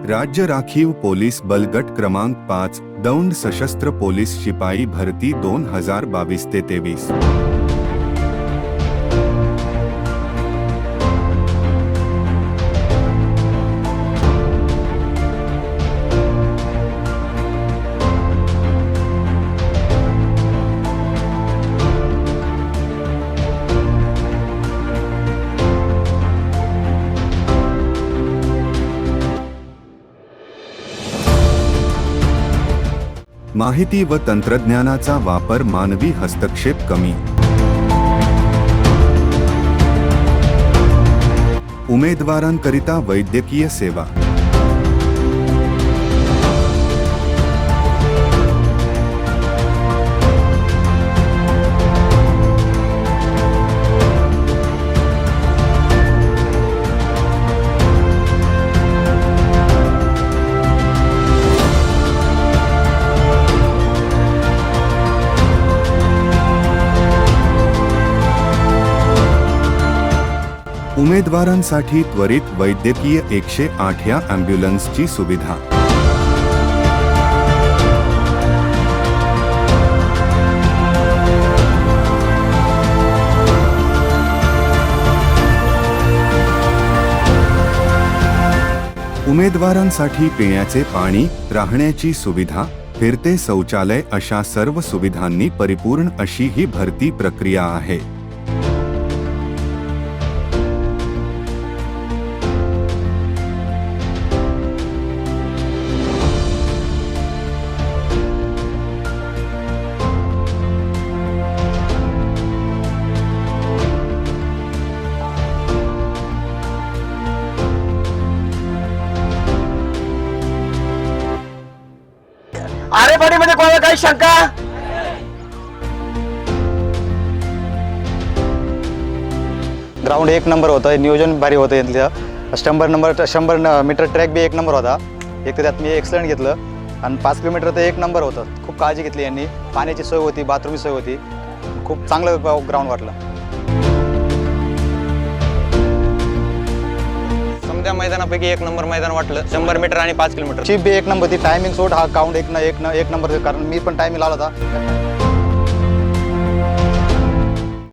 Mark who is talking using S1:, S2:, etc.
S1: राज्य राखीव पोलीस बल गट क्रमांक 5 दौंड सशस्त्र पोलीस शिपाई भरती 2022-23। माहिती व तंत्रज्ञानाचा वापर, मानवी हस्तक्षेप कमी, उमेदवारांकरिता वैद्यकीय सेवा। उमेदवारांसाठी त्वरित वैद्यकीय 108 या ॲम्ब्युलन्सची सुविधा। उमेदवारांसाठी पिण्याचे पाणी, राहण्याची सुविधा, फिरते शौचालय अशा सर्व सुविधांनी परिपूर्ण अशी ही भरती प्रक्रिया आहे।
S2: आरेपाडीमध्ये कोणाला काही शंका?
S3: ग्राउंड एक नंबर होतं, नियोजन भारी होतं इथलं। 100 मीटर ट्रॅक बी एक नंबर होता। एक तर त्यात मी एक्सलंट घेतलं आणि 5 किलोमीटर तर एक नंबर होतं। खूप काळजी घेतली यांनी, पाण्याची सोय होती, बाथरूमची सोय होती, खूप चांगलं ग्राउंड वाटलं।
S4: समजा मैदानापैकी एक नंबर मैदान वाटलं। 100 मीटर आणि 5 किलोमीटर
S3: ची बी एक नंबर होती। टायमिंग सोड हा काउंट एक नंबर, कारण मी पण टायमिंग लावला होता।